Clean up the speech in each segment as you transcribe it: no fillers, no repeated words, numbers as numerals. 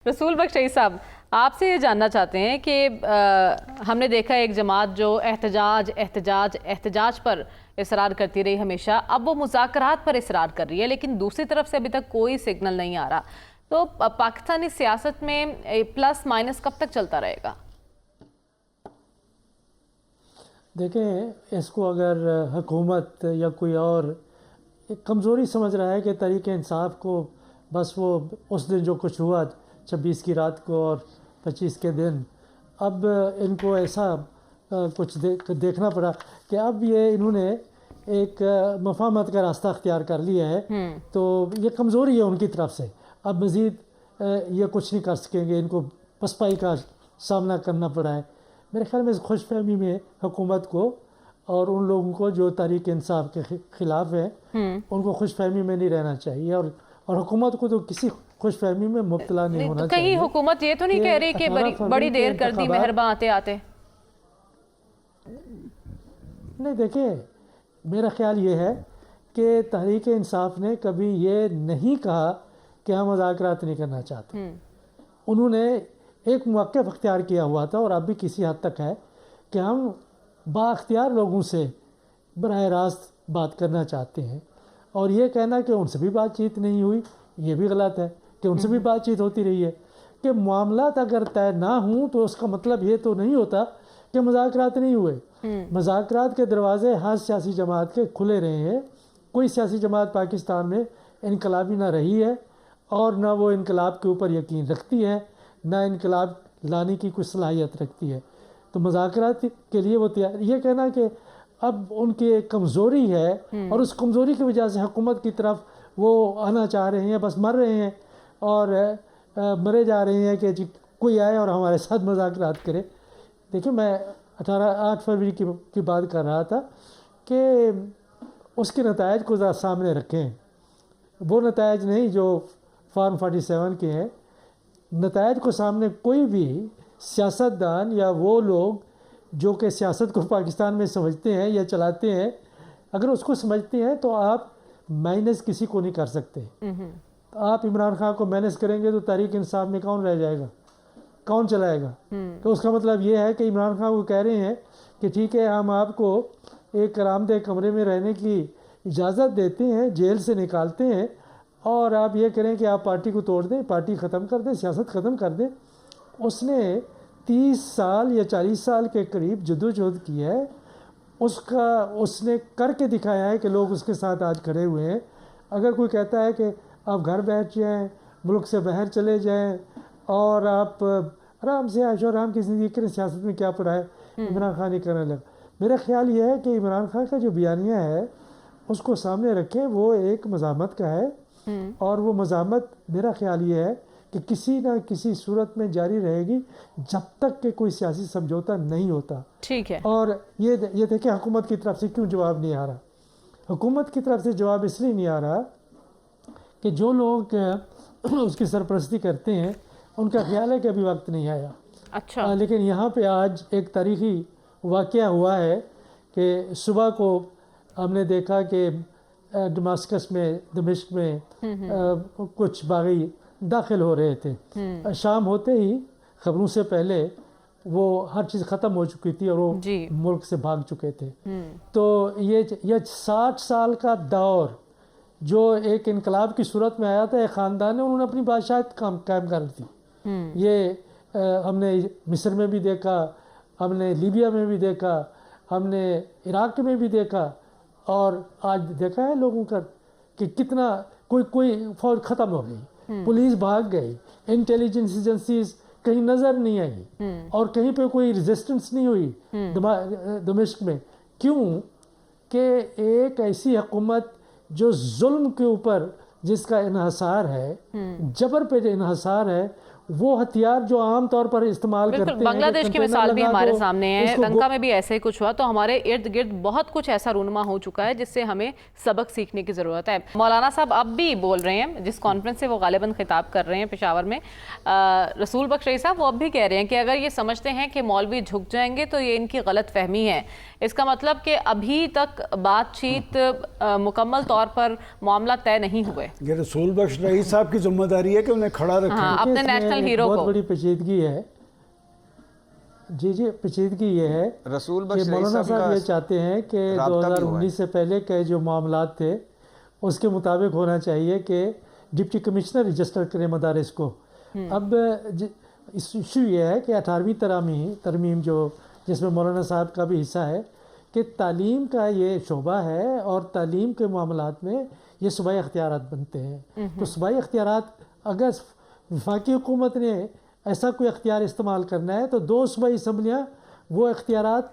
रसूल बख्श रईस साहब, आपसे ये जानना चाहते हैं कि हमने देखा एक जमात जो एहतजाज पर इसरार करती रही हमेशा, अब वो मुज़ाकरात पर इसरार कर रही है, लेकिन दूसरी तरफ से अभी तक कोई सिग्नल नहीं आ रहा। तो पाकिस्तानी सियासत में प्लस माइनस कब तक चलता रहेगा? देखें, इसको अगर हुकूमत या कोई और एक कमज़ोरी समझ रहा है कि तहरीक इंसाफ को बस वो उस दिन जो कुछ हुआ 26 की रात को और 25 के दिन, अब इनको ऐसा कुछ देखना पड़ा कि अब ये इन्होंने एक मफाहमत का रास्ता अख्तियार कर लिया है, तो ये कमज़ोरी है उनकी तरफ से। अब मज़ीद ये कुछ नहीं कर सकेंगे, इनको पसपाई का सामना करना पड़ा है। मेरे ख्याल में इस खुशफहमी में हुकूमत को और उन लोगों को जो तहरीक इंसाफ के ख़िलाफ़ है उनको खुशफहमी में नहीं रहना चाहिए, और हुकूमत को तो किसी खुशफहमी में मुब्तला नहीं होना चाहिए। कहीं हुकूमत ये तो नहीं कह रही कि बड़ी देर कर दी मेहरबान आते आते? नहीं, देखिए, मेरा ख्याल ये है कि तहरीक इंसाफ ने कभी ये नहीं कहा कि हम मुज़ाकरात नहीं करना चाहते। उन्होंने एक मौक़िफ़ अख्तियार किया हुआ था, और अब भी किसी हद तक है, कि हम बाख्तियार लोगों से बराह रास्त बात करना चाहते हैं। और ये कहना कि उनसे भी बातचीत नहीं हुई, ये भी गलत है कि उनसे भी बातचीत होती रही है। कि मामलात अगर तय ना हों तो उसका मतलब ये तो नहीं होता कि मुज़ाकरात नहीं हुए। मुज़ाकरात के दरवाज़े हर सियासी जमात के खुले रहे हैं। कोई सियासी जमात पाकिस्तान में इनकलाबी ना रही है, और ना वो इनकलाब के ऊपर यकीन रखती है, ना इनकलाब लाने की कोई सलाहियत रखती है। तो मुज़ाकरात के लिए वो तैयार। ये कहना कि अब उनकी एक कमज़ोरी है और उस कमज़ोरी की वजह से हुकूमत की तरफ वो आना चाह रहे हैं, बस मर रहे हैं और मरे जा रहे हैं कि जी कोई आए और हमारे साथ मुज़ाकरात करे। देखिए, मैं 8 फरवरी की बात कर रहा था कि उसके नतायज को ज़रा सामने रखें। वो नतायज नहीं जो फार्म 47 के हैं। नतायज को सामने कोई भी सियासतदान या वो लोग जो कि सियासत को पाकिस्तान में समझते हैं या चलाते हैं, अगर उसको समझते हैं तो आप माइनस किसी को नहीं कर सकते। आप इमरान खान को माइनस करेंगे तो तहरीक इंसाफ में कौन रह जाएगा, कौन चलाएगा? तो उसका मतलब ये है कि इमरान खान को कह रहे हैं कि ठीक है, हम आपको एक आरामदेह कमरे में रहने की इजाज़त देते हैं, जेल से निकालते हैं, और आप ये करें कि आप पार्टी को तोड़ दें, पार्टी ख़त्म कर दें, सियासत ख़त्म कर दें। उसने 30 साल या 40 साल के करीब जद्दोजहद की है। उसने करके दिखाया है कि लोग उसके साथ आज खड़े हुए हैं। अगर कोई कहता है कि आप घर बैठ जाएं, मुल्क से बाहर चले जाएं और आप आराम से ऐशो आराम की ज़िंदगी करें, सियासत में क्या पड़ा है, इमरान खान ही करने लगा। मेरा ख्याल ये है कि इमरान खान का जो बयानिया है उसको सामने रखें, वो एक मज़ामत का है, और वो मज़ामत मेरा ख्याल ये है कि किसी ना किसी सूरत में जारी रहेगी जब तक कि कोई सियासी समझौता नहीं होता। ठीक है। और ये देखिए, हुकूमत की तरफ से क्यों जवाब नहीं आ रहा। हुकूमत की तरफ से जवाब इसलिए नहीं आ रहा कि जो लोग उसकी सरपरस्ती करते हैं उनका ख्याल है कि अभी वक्त नहीं आया। अच्छा। लेकिन यहाँ पे आज एक तारीख़ी वाक़या हुआ है कि सुबह को हमने देखा कि दमास्कस में, दमिश्क में कुछ बागी दाखिल हो रहे थे। शाम होते ही खबरों से पहले वो हर चीज़ ख़त्म हो चुकी थी और वो मुल्क से भाग चुके थे। तो ये 60 साल का दौर जो एक इनकलाब की सूरत में आया था, एक ख़ानदान ने उन्होंने अपनी बादशाहत कायम कर दी। ये हमने मिस्र में भी देखा, हमने लीबिया में भी देखा, हमने इराक़ में भी देखा, और आज देखा है लोगों का कि कितना कोई फौज ख़त्म हो गई, पुलिस भाग गई, इंटेलिजेंस एजेंसीज कहीं नज़र नहीं आई, और कहीं पे कोई रेजिस्टेंस नहीं हुई दमिश्क में। क्यों? कि एक ऐसी हुकूमत जो जुल्म के ऊपर जिसका इन्हसार है, जबर पे जो इन्हसार है, वो हथियार जो आम तौर पर इस्तेमाल करते हैं। बांग्लादेश की मिसाल भी हमारे सामने है, लंका में भी ऐसे ही कुछ हुआ। तो हमारे इर्द गिर्द बहुत कुछ ऐसा रूनमा हो चुका है जिससे हमें सबक सीखने की ज़रूरत है। मौलाना साहब अब भी बोल रहे हैं, जिस कॉन्फ्रेंस से वो गालिबन खिताब कर रहे हैं पेशावर में, रसूल बख्श रईस साहब वो अब भी कह रहे हैं कि अगर ये समझते हैं कि मौलवी झुक जाएंगे तो ये इनकी गलत फहमी है। इसका मतलब कि अभी तक बातचीत मुकम्मल तौर पर मामला तय नहीं हुए। ये रसूल बख्श रईस साहब की जिम्मेदारी है कि उन्हें खड़ा रखें। अपने नेशनल نیشنل ہیرو بہت کو بڑی پیچیدگی ہے. جی پیچیدگی یہ ہے رسول کہ بخش رئیس مولانا صاحب صاحب یہ کا چاہتے ہیں کہ رابطہ بھی ہوا ہے. 2019 سے پہلے کے جو معاملات تھے اس کے مطابق ہونا چاہیے کہ ڈپٹی کمشنر رجسٹر کرے مدارس کو. اب ایشو یہ ہے کہ 18ویں ترمیم جو جس میں مولانا صاحب کا بھی حصہ ہے کہ تعلیم کا یہ شعبہ ہے اور تعلیم کے معاملات میں یہ صوبائی اختیارات بنتے ہیں. تو صوبائی اختیارات اگر وفاقی حکومت نے ایسا کوئی اختیار استعمال کرنا ہے تو 2 صوبائی اسمبلیاں وہ اختیارات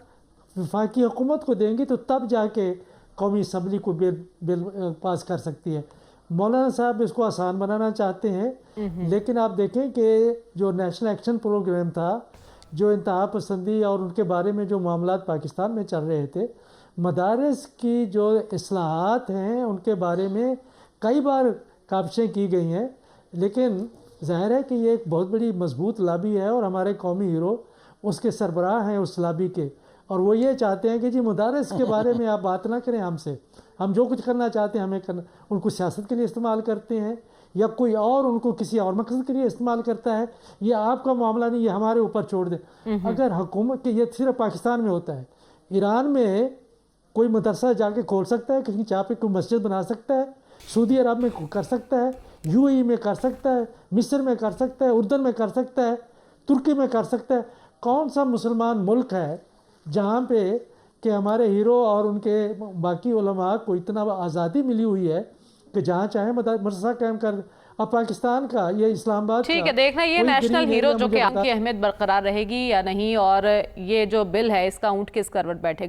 وفاقی حکومت کو دیں گی تو تب جا کے قومی اسمبلی کو بل پاس کر سکتی ہے. مولانا صاحب اس کو آسان بنانا چاہتے ہیں لیکن آپ دیکھیں کہ جو نیشنل ایکشن پروگرام تھا جو انتہا پسندی اور ان کے بارے میں جو معاملات پاکستان میں چل رہے تھے مدارس کی جو اصلاحات ہیں ان کے بارے میں کئی بار کاوشیں کی گئی ہیں لیکن ظاہر ہے کہ یہ ایک بہت بڑی مضبوط لابی ہے اور ہمارے قومی ہیرو اس کے سربراہ ہیں اس لابی کے اور وہ یہ چاہتے ہیں کہ جی مدارس کے بارے میں آپ بات نہ کریں ہم سے, ہم جو کچھ کرنا چاہتے ہیں ہمیں کرنا. ان کو سیاست کے لیے استعمال کرتے ہیں یا کوئی اور ان کو کسی اور مقصد کے لیے استعمال کرتا ہے, یہ آپ کا معاملہ نہیں, یہ ہمارے اوپر چھوڑ دیں. اگر حکومت کے یہ صرف پاکستان میں ہوتا ہے, ایران میں کوئی مدرسہ جا کے کھول سکتا ہے, کہیں جہاں پہ کوئی مسجد بنا سکتا ہے, سعودی عرب میں کر سکتا ہے, UAE میں کر سکتا ہے, مصر میں کر سکتا ہے, اردن میں کر سکتا ہے, ترکی میں کر سکتا ہے. کون سا مسلمان ملک ہے جہاں پہ کہ ہمارے ہیرو اور ان کے باقی علماء کو اتنا آزادی ملی ہوئی ہے کہ جہاں چاہیں مدرسہ قائم کر. اب پاکستان کا یہ اسلام آباد کا ٹھیک ہے, دیکھنا یہ کوئی نیشنل گرین ہیرو ایریا جو مجھے کہ بتا- آپ کی اہمیت برقرار رہے گی یا نہیں, اور یہ جو بل ہے اس کا اونٹ کس کروٹ بیٹھے گا.